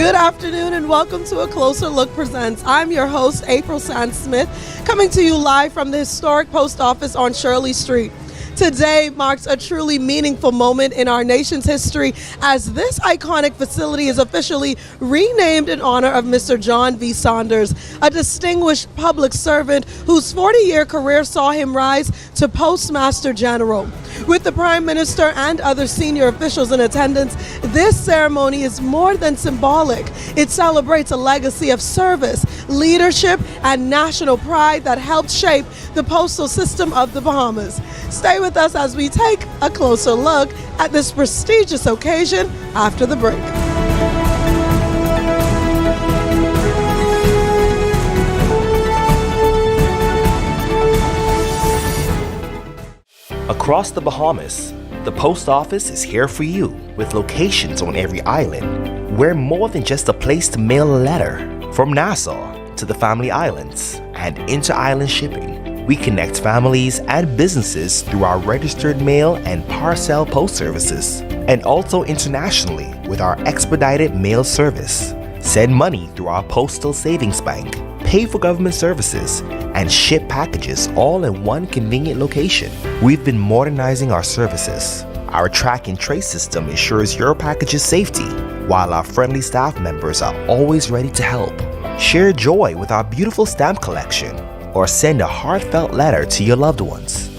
Good afternoon and welcome to A Closer Look Presents. I'm your host, April Sand-Smith, coming to you live from the historic post office on Shirley Street. Today marks a truly meaningful moment in our nation's history as this iconic facility is officially renamed in honor of Mr. John V. Saunders, a distinguished public servant whose 40-year career saw him rise to Postmaster General. With the Prime Minister and other senior officials in attendance, this ceremony is more than symbolic. It celebrates a legacy of service, leadership, and national pride that helped shape the postal system of the Bahamas. Stay with us as we take a closer look at this prestigious occasion after the break. Across the Bahamas, the post office is here for you with locations on every island. We're more than just a place to mail a letter. From Nassau to the Family Islands and inter-island shipping, we connect families and businesses through our registered mail and parcel post services, and also internationally with our expedited mail service. Send money through our postal savings bank, pay for government services, and ship packages all in one convenient location. We've been modernizing our services. Our track and trace system ensures your package's safety, while our friendly staff members are always ready to help. Share joy with our beautiful stamp collection, or send a heartfelt letter to your loved ones.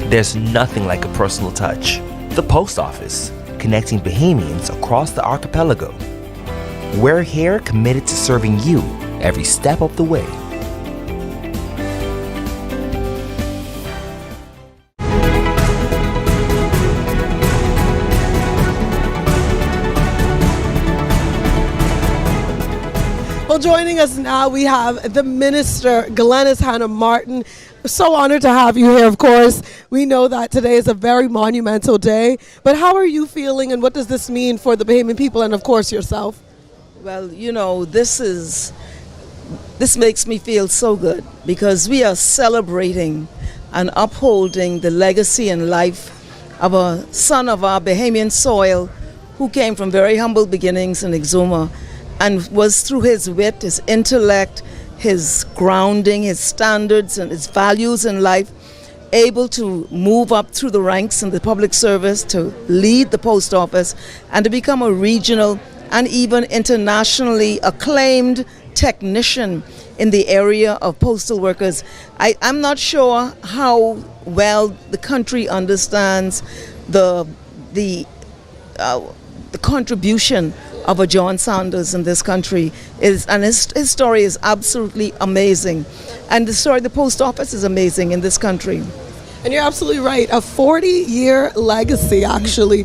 There's nothing like a personal touch. The post office, connecting Bahamians across the archipelago. We're here committed to serving you every step of the way. Well, joining us now, we have the Minister, Glenys Hannah Martin. We're so honored to have you here, of course. We know that today is a very monumental day, but how are you feeling and what does this mean for the Bahamian people and, of course, yourself? Well, you know, this makes me feel so good because we are celebrating and upholding the legacy and life of a son of our Bahamian soil who came from very humble beginnings in Exuma, and was through his wit, his intellect, his grounding, his standards, and his values in life, able to move up through the ranks in the public service, to lead the post office, and to become a regional and even internationally acclaimed technician in the area of postal workers. I'm not sure how well the country understands the contribution of a John Saunders in this country, and his story is absolutely amazing, and the story of the post office is amazing in this country. And you're absolutely right, a 40-year legacy actually.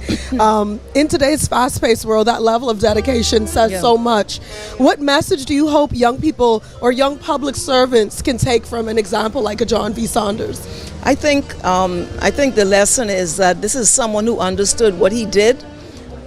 In today's fast-paced world, that level of dedication says so much. What message do you hope young people or young public servants can take from an example like a John V. Saunders? I think the lesson is that this is someone who understood what he did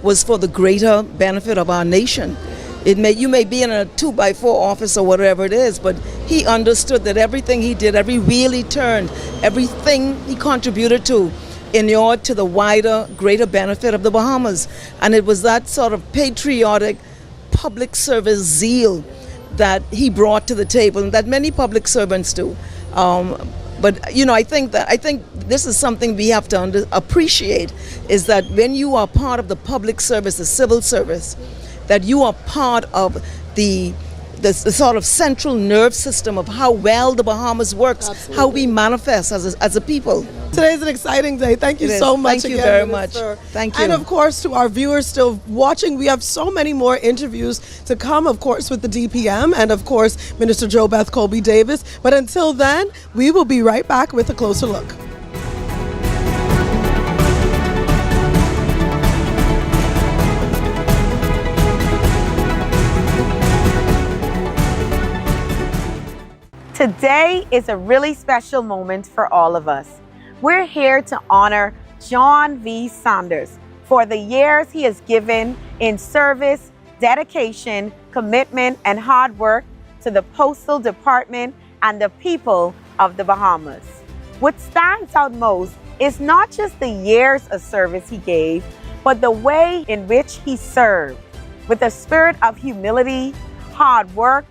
was for the greater benefit of our nation. You may be in a 2x4 office or whatever it is, but he understood that everything he did, every wheel he turned, everything he contributed to inured to the wider, greater benefit of the Bahamas. And it was that sort of patriotic public service zeal that he brought to the table, and that many public servants do. But you know, I think this is something we have to appreciate, is that when you are part of the public service, the civil service, that you are part of the sort of central nerve system of how well the Bahamas works, Absolutely. How we manifest as a people. Today's an exciting day. Thank you so much. Thank you very much. Thank you. And of course, to our viewers still watching, we have so many more interviews to come, of course, with the DPM and, of course, Minister Jo Beth Colby Davis. But until then, we will be right back with a closer look. Today is a really special moment for all of us. We're here to honor John V. Saunders for the years he has given in service, dedication, commitment, and hard work to the Postal Department and the people of the Bahamas. What stands out most is not just the years of service he gave, but the way in which he served. with a spirit of humility, hard work,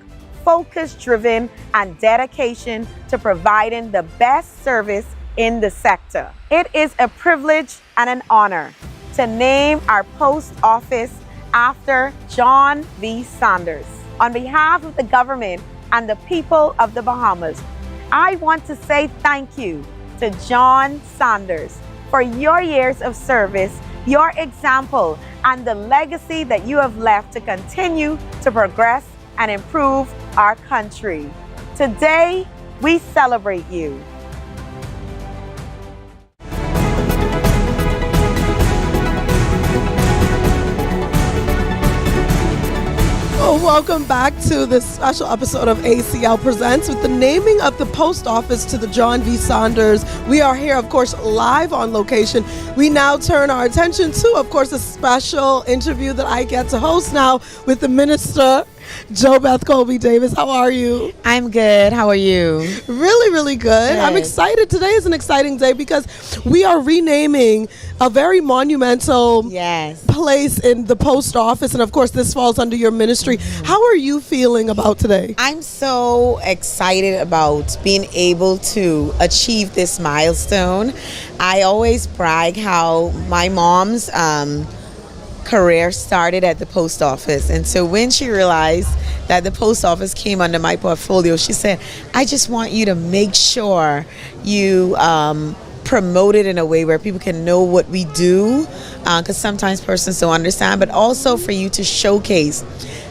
focus-driven, and dedication to providing the best service in the sector. It is a privilege and an honor to name our post office after John V. Saunders. On behalf of the government and the people of the Bahamas, I want to say thank you to John Saunders for your years of service, your example, and the legacy that you have left to continue to progress and improve our country. Today, we celebrate you. Welcome back to this special episode of ACL Presents with the naming of the post office to the John V. Saunders. We are here, of course, live on location. We now turn our attention to, of course, a special interview that I get to host now with the Minister, JoBeth Colby Davis. How are you? I'm good. How are you? Really, really good. I'm excited. Today is an exciting day because we are renaming a very monumental place in the post office. And of course, this falls under your ministry. How are you feeling about today? I'm so excited about being able to achieve this milestone. I always brag how my mom's career started at the post office, and so when she realized that the post office came under my portfolio, she said, I just want you to make sure you promote it in a way where people can know what we do, because sometimes persons don't understand, but also for you to showcase.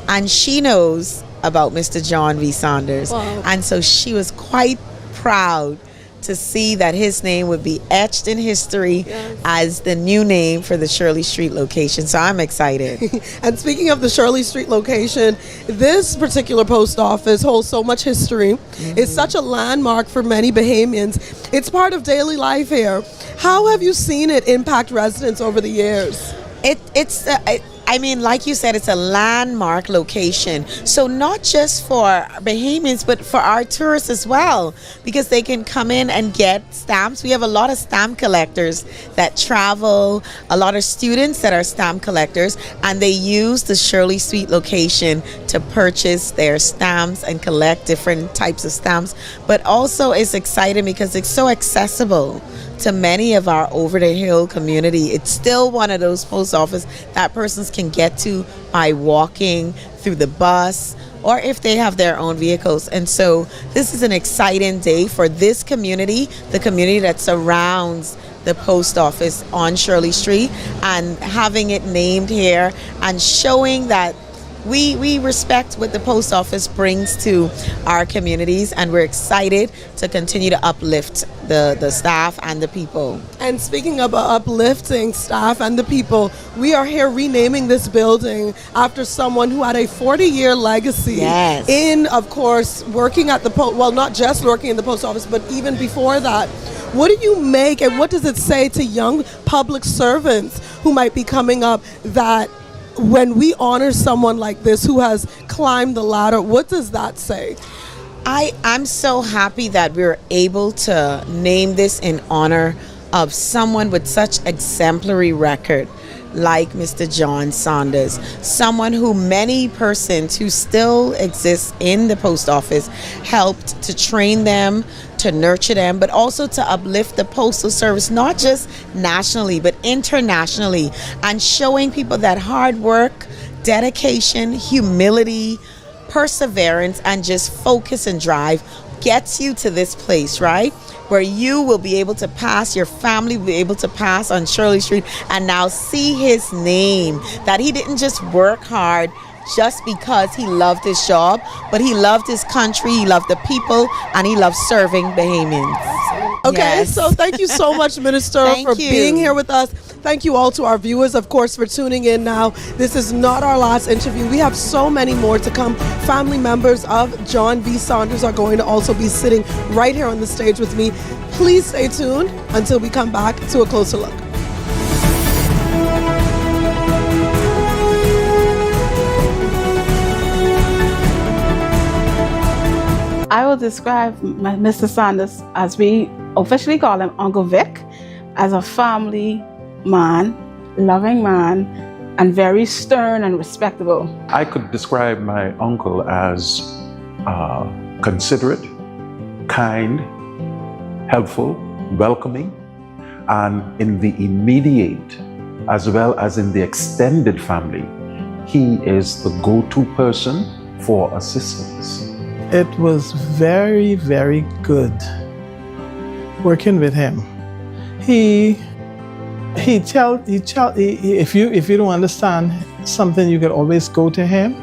And she knows about Mr. John V. Saunders. Wow. And so she was quite proud to see that his name would be etched in history as the new name for the Shirley Street location. So I'm excited. And speaking of the Shirley Street location, this particular post office holds so much history. It's such a landmark for many Bahamians. It's part of daily life here. How have you seen it impact residents over the years? I mean, like you said, it's a landmark location. So not just for Bahamians, but for our tourists as well, because they can come in and get stamps. We have a lot of stamp collectors that travel, a lot of students that are stamp collectors, and they use the Shirley Street location to purchase their stamps and collect different types of stamps. But also it's exciting because it's so accessible to many of our over the hill community. It's still one of those post offices that persons can get to by walking through the bus or if they have their own vehicles. And so this is an exciting day for this community, the community that surrounds the post office on Shirley Street, and having it named here and showing that we respect what the post office brings to our communities, and we're excited to continue to uplift the staff and the people. And speaking of uplifting staff and the people, we are here renaming this building after someone who had a 40-year legacy in, of course, working at the not just working in the post office, but even before that. What do you make and what does it say to young public servants who might be coming up that when we honor someone like this who has climbed the ladder, what does that say? I'm so happy that we're able to name this in honor of someone with such exemplary record like Mr. John Saunders, someone who many persons who still exist in the post office helped to train them, to nurture them, but also to uplift the postal service, not just nationally, but internationally, and showing people that hard work, dedication, humility, perseverance, and just focus and drive gets you to this place, right? Where you will be able to pass, your family will be able to pass on Shirley Street and now see his name, that he didn't just work hard just because he loved his job, but he loved his country, he loved the people, and he loved serving Bahamians. Okay, so thank you so much, Minister, for being here with us. Thank you all to our viewers, of course, for tuning in now. This is not our last interview. We have so many more to come. Family members of John V. Saunders are going to also be sitting right here on the stage with me. Please stay tuned until we come back to a closer look. I will describe Mr. Saunders, as we officially call him, Uncle Vic, as a family man, loving man, and very stern and respectable. I could describe my uncle as considerate, kind, helpful, welcoming, and in the immediate as well as in the extended family, he is the go-to person for assistance. It was very, very good working with him. If you don't understand something, you could always go to him.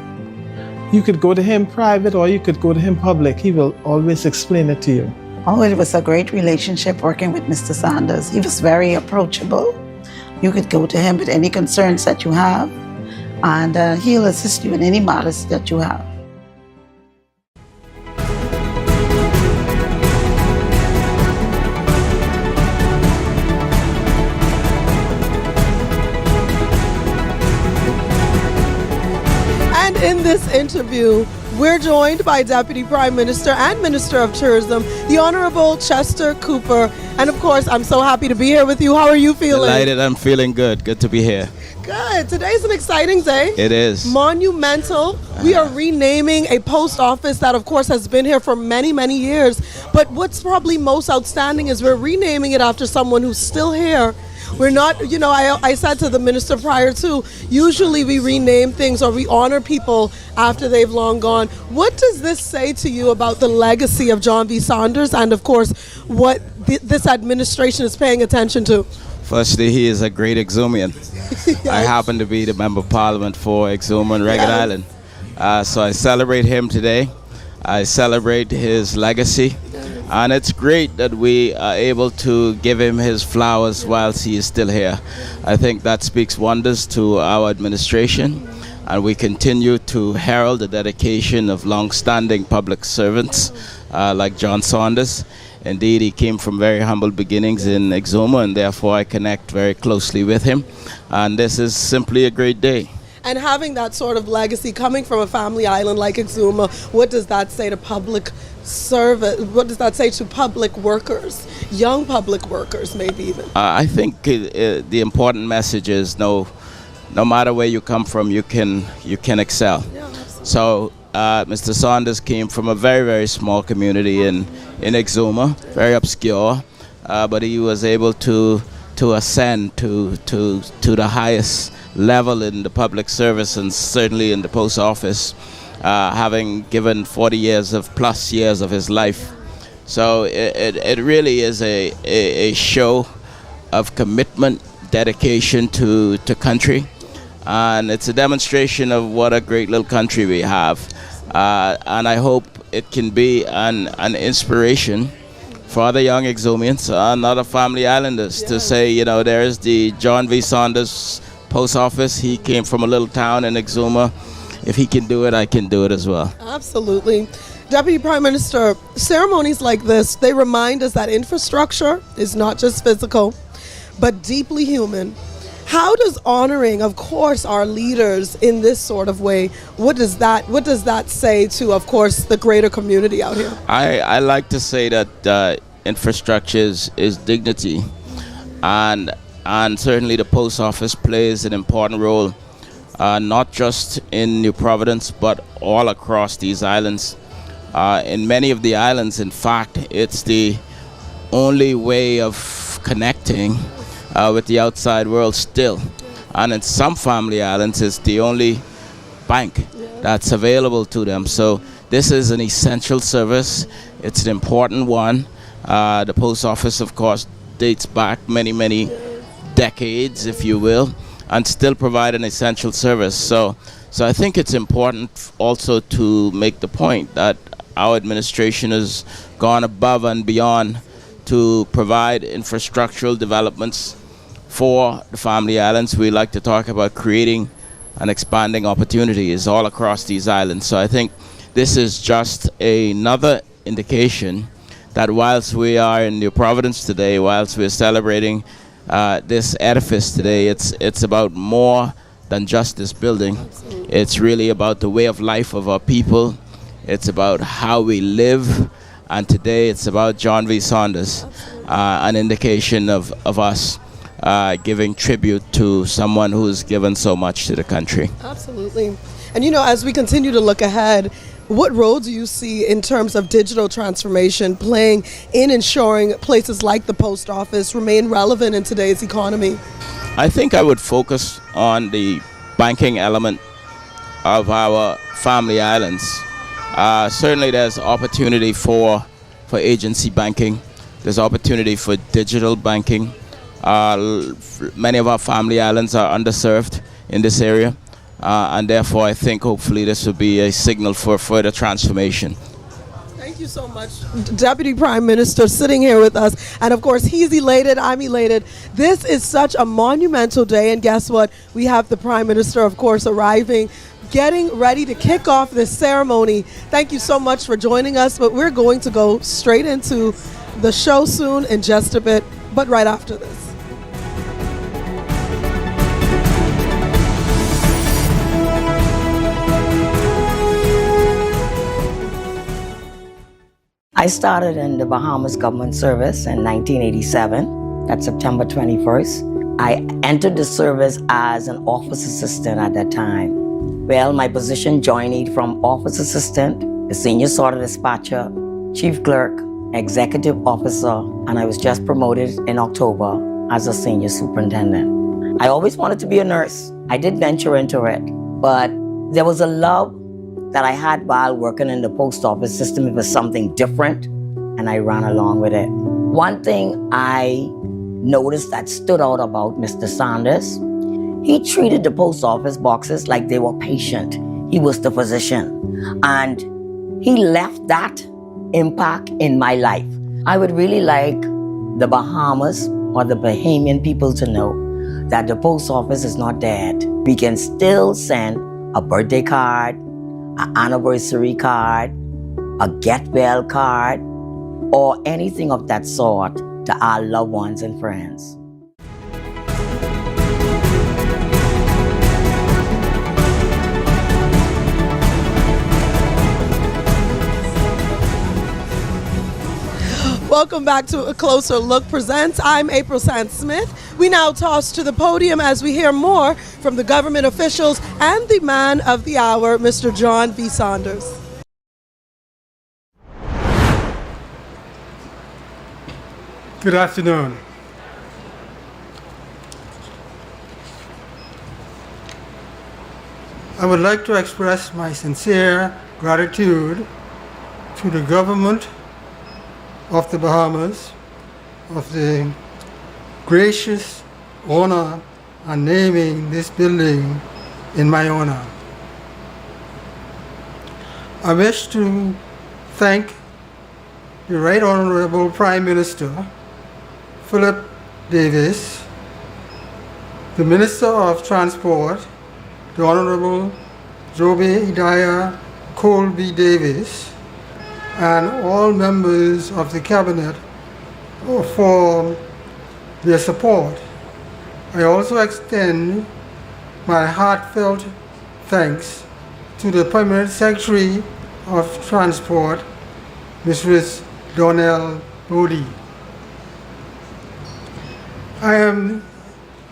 You could go to him private or you could go to him public. He will always explain it to you. Oh, it was a great relationship working with Mr. Saunders. He was very approachable. You could go to him with any concerns that you have, and he'll assist you in any matters that you have. In this interview, we're joined by Deputy Prime Minister and Minister of Tourism, the Honorable Chester Cooper. And of course, I'm so happy to be here with you. How are you feeling? Delighted, I'm feeling good. Good to be here. Good. Today's an exciting day. It is. Monumental. We are renaming a post office that, of course, has been here for many, many years. But what's probably most outstanding is we're renaming it after someone who's still here. We're not, I said to the minister prior to, usually we rename things or we honor people after they've long gone. What does this say to you about the legacy of John V. Saunders and, of course, what this administration is paying attention to? Firstly, he is a great Exumian. Yes. I happen to be the Member of Parliament for Exuma and Ragged Island. So I celebrate him today. I celebrate his legacy. And it's great that we are able to give him his flowers whilst he is still here. I think that speaks wonders to our administration, and we continue to herald the dedication of long-standing public servants like John Saunders. Indeed, he came from very humble beginnings in Exuma, and therefore I connect very closely with him. And this is simply a great day. And having that sort of legacy coming from a family island like Exuma, what does that say to public service? What does that say to public workers, young public workers maybe even? I think the important message is no matter where you come from, you can excel. Yeah, so Mr. Saunders came from a very, very small community in Exuma, very obscure, but he was able to ascend to the highest level in the public service and certainly in the post office, having given 40 years of his life. So it really is a show of commitment, dedication to country, and it's a demonstration of what a great little country we have. And I hope it can be an inspiration for other young Exumians and other family islanders to say, there is the John V. Saunders Post Office. He came from a little town in Exuma. If he can do it, I can do it as well. Absolutely. Deputy Prime Minister, ceremonies like this, they remind us that infrastructure is not just physical, but deeply human. How does honoring, of course, our leaders in this sort of way, what does that say to, of course, the greater community out here? I like to say that infrastructure is dignity, and certainly the post office plays an important role, not just in New Providence, but all across these islands. In many of the islands, in fact, it's the only way of connecting with the outside world still. And in some family islands, it's the only bank that's available to them. So this is an essential service. It's an important one. The post office, of course, dates back many, many decades, if you will, and still provide an essential service. So I think it's important also to make the point that our administration has gone above and beyond to provide infrastructural developments for the family islands. We like to talk about creating and expanding opportunities all across these islands. So I think this is just another indication that whilst we are in New Providence today, whilst we're celebrating this edifice today, it's about more than just this building. Absolutely. It's really about the way of life of our people. It's about how we live, and today it's about John V. Saunders, an indication of us. giving tribute to someone who's given so much to the country. Absolutely. And as we continue to look ahead, what role do you see in terms of digital transformation playing in ensuring places like the post office remain relevant in today's economy? I think I would focus on the banking element of our family islands. Certainly there's opportunity for agency banking. There's opportunity for digital banking. Many of our family islands are underserved in this area. And therefore, I think hopefully this will be a signal for further transformation. Thank you so much, Deputy Prime Minister, sitting here with us. And of course, he's elated, I'm elated. This is such a monumental day. And guess what? We have the Prime Minister, of course, arriving, getting ready to kick off this ceremony. Thank you so much for joining us. But we're going to go straight into the show soon in just a bit, but right after this. I started in the Bahamas Government Service in 1987. That's September 21st. I entered the service as an office assistant at that time. Well, my position journeyed from office assistant, the senior sorter dispatcher, chief clerk, executive officer, and I was just promoted in October as a senior superintendent. I always wanted to be a nurse. I did venture into it, but there was a love that I had while working in the post office system. It was something different, and I ran along with it. One thing I noticed that stood out about Mr. Saunders, he treated the post office boxes like they were patient. He was the physician, and he left that impact in my life. I would really like the Bahamas or the Bahamian people to know that the post office is not dead. We can still send a birthday card, an anniversary card, a get well card, or anything of that sort to our loved ones and friends. Welcome back to A Closer Look Presents. I'm April Sand-Smith. We now toss to the podium as we hear more from the government officials and the man of the hour, Mr. John V. Saunders. Good afternoon. I would like to express my sincere gratitude to the government of the Bahamas of the gracious honor and naming this building in my honor. I wish to thank the Right Honorable Prime Minister Philip Davis, the Minister of Transport, the Honorable Joby Idaya Colby Davis, and all members of the Cabinet for their support. I also extend my heartfelt thanks to the Permanent Secretary of Transport, Mrs. Donnell Bodie. I am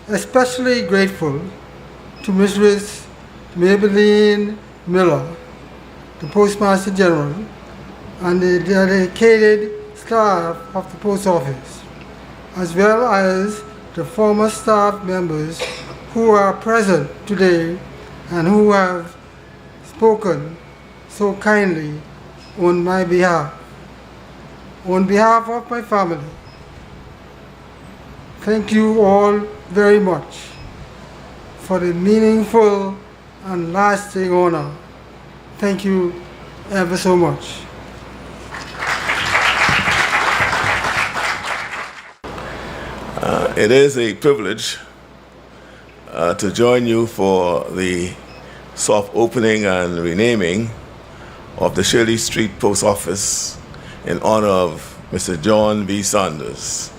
especially grateful to Mrs. Maybelline Miller, the Postmaster General, and the dedicated staff of the post office, as well as the former staff members who are present today and who have spoken so kindly on my behalf. On behalf of my family, thank you all very much for the meaningful and lasting honor. Thank you ever so much. It is a privilege to join you for the soft opening and renaming of the Shirley Street Post Office in honor of Mr. John V. Saunders,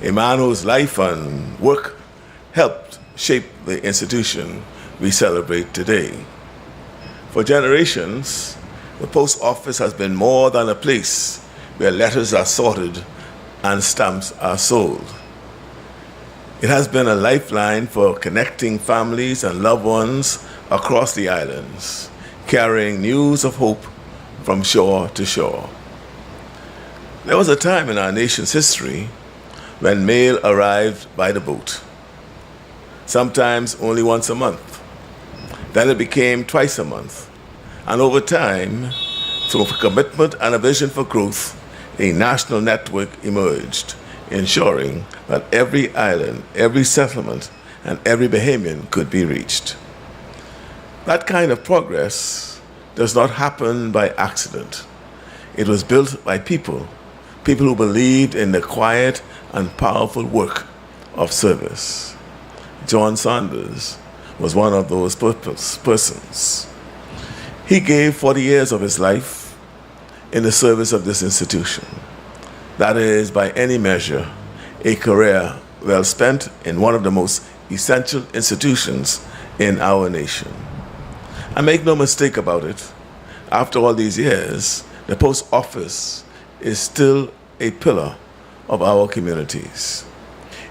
a man whose life and work helped shape the institution we celebrate today. For generations, the post office has been more than a place where letters are sorted and stamps are sold. It has been a lifeline for connecting families and loved ones across the islands, carrying news of hope from shore to shore. There was a time in our nation's history when mail arrived by the boat, sometimes only once a month. Then it became twice a month. And over time, through commitment and a vision for growth, a national network emerged, ensuring that every island, every settlement, and every Bahamian could be reached. That kind of progress does not happen by accident. It was built by people who believed in the quiet and powerful work of service. John Saunders was one of those persons. He gave 40 years of his life in the service of this institution. That is, by any measure, a career well spent in one of the most essential institutions in our nation. And make no mistake about it, after all these years, the post office is still a pillar of our communities.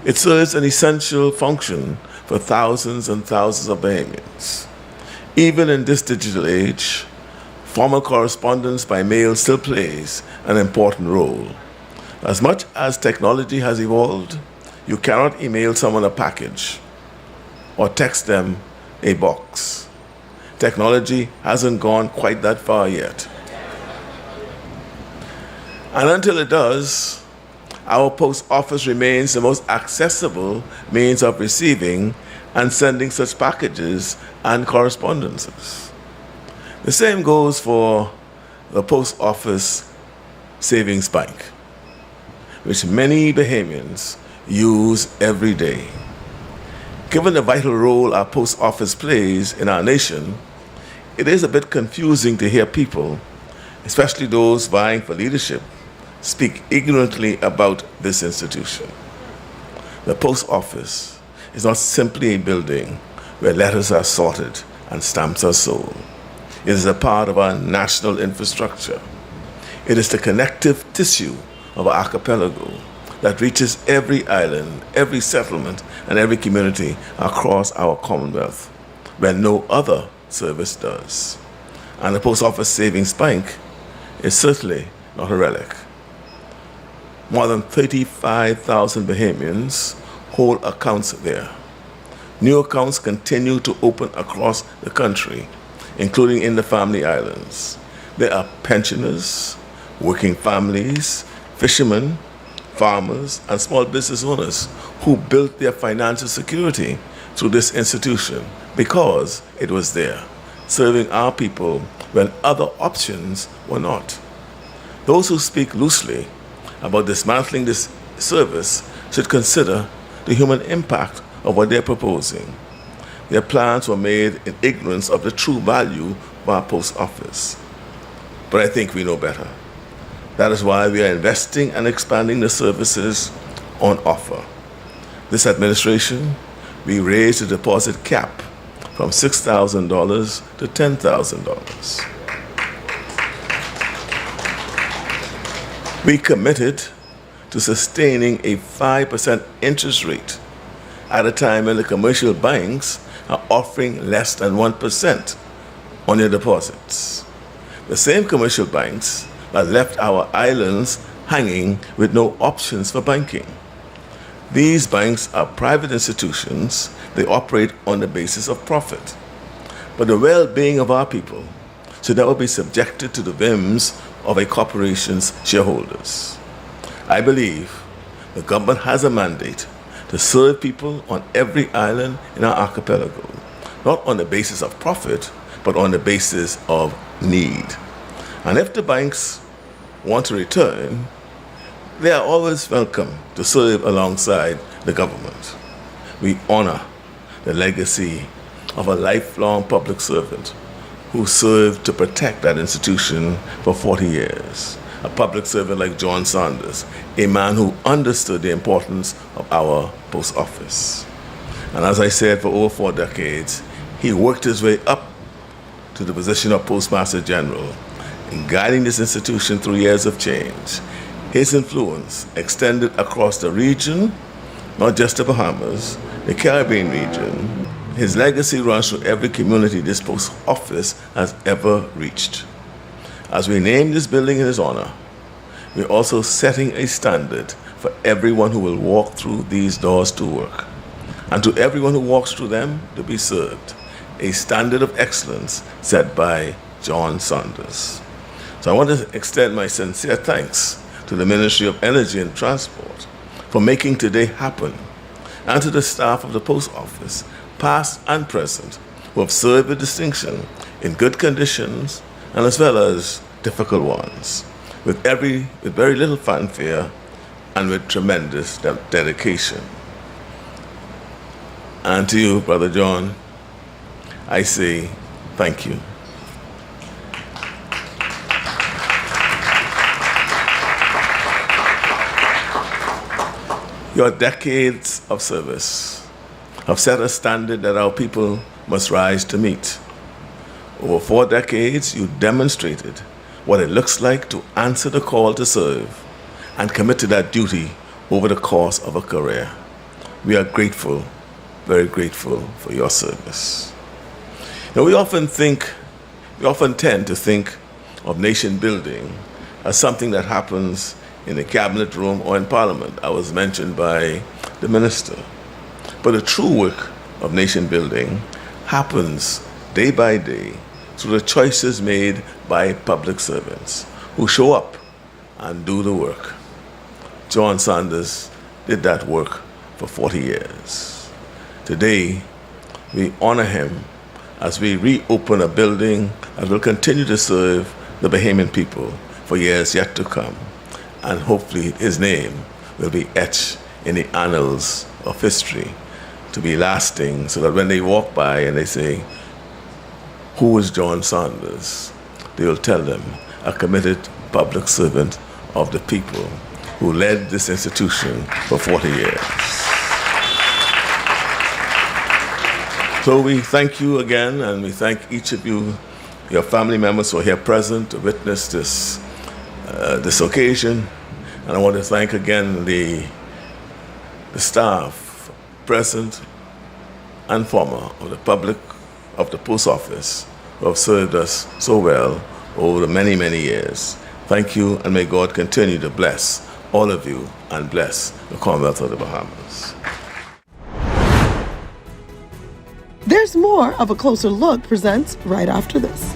It serves an essential function for thousands and thousands of Bahamians. Even in this digital age, formal correspondence by mail still plays an important role. As much as technology has evolved, you cannot email someone a package or text them a box. Technology hasn't gone quite that far yet. And until it does, our post office remains the most accessible means of receiving and sending such packages and correspondences. The same goes for the post office savings bank, which many Bahamians use every day. Given the vital role our post office plays in our nation, it is a bit confusing to hear people, especially those vying for leadership, speak ignorantly about this institution. The post office is not simply a building where letters are sorted and stamps are sold. It is a part of our national infrastructure. It is the connective tissue of our archipelago that reaches every island, every settlement, and every community across our Commonwealth, where no other service does. And the Post Office Savings Bank is certainly not a relic. More than 35,000 Bahamians hold accounts there. New accounts continue to open across the country, including in the Family Islands. There are pensioners, working families, fishermen, farmers, and small business owners who built their financial security through this institution because it was there, serving our people when other options were not. Those who speak loosely about dismantling this service should consider the human impact of what they're proposing. Their plans were made in ignorance of the true value of our post office. But I think we know better. That is why we are investing and expanding the services on offer. This administration, we raised the deposit cap from $6,000 to $10,000. We committed to sustaining a 5% interest rate at a time when the commercial banks are offering less than 1% on their deposits. The same commercial banks that left our islands hanging with no options for banking. These banks are private institutions. They operate on the basis of profit. But the well-being of our people should never be subjected to the whims of a corporation's shareholders. I believe the government has a mandate to serve people on every island in our archipelago, not on the basis of profit, but on the basis of need. And if the banks want to return, they are always welcome to serve alongside the government. We honor the legacy of a lifelong public servant who served to protect that institution for 40 years. A public servant like John Saunders, a man who understood the importance of our post office. And as I said, for over 4 decades, he worked his way up to the position of Postmaster General, in guiding this institution through years of change. His influence extended across the region not just the Bahamas, the Caribbean region. His legacy runs through every community this post office has ever reached. As we name this building in his honor, we're also setting a standard for everyone who will walk through these doors to work, and to everyone who walks through them to be served, a standard of excellence set by John Saunders. So I want to extend my sincere thanks to the Ministry of Energy and Transport for making today happen, and to the staff of the post office, past and present, who have served with distinction in good conditions and as well as difficult ones, with very little fanfare and with tremendous dedication. And to you, Brother John, I say thank you. Your decades of service have set a standard that our people must rise to meet. Over 4 decades, you demonstrated what it looks like to answer the call to serve and commit to that duty over the course of a career. We are grateful, very grateful for your service. Now, we often tend to think of nation building as something that happens in the cabinet room or in Parliament. I was mentioned by the minister. But the true work of nation building happens day by day through the choices made by public servants who show up and do the work. John Saunders did that work for 40 years. Today, we honor him as we reopen a building that will continue to serve the Bahamian people for years yet to come. And hopefully his name will be etched in the annals of history to be lasting, so that when they walk by and they say, "Who is John Saunders?" they will tell them, a committed public servant of the people who led this institution for 40 years. So we thank you again, and we thank each of you, your family members who are here present to witness this occasion. And I want to thank again the staff, present and former, of the post office, who have served us so well over the many, many years. Thank you, and may God continue to bless all of you and bless the Commonwealth of the Bahamas. There's more of A Closer Look presents right after this.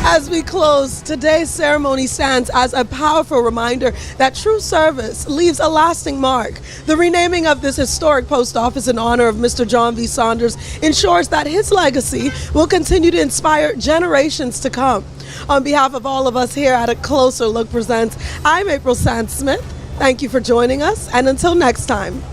As we close, today's ceremony stands as a powerful reminder that true service leaves a lasting mark. The renaming of this historic post office in honor of Mr. John V. Saunders ensures that his legacy will continue to inspire generations to come. On behalf of all of us here at A Closer Look Presents, I'm April Sands Smith. Thank you for joining us, and until next time.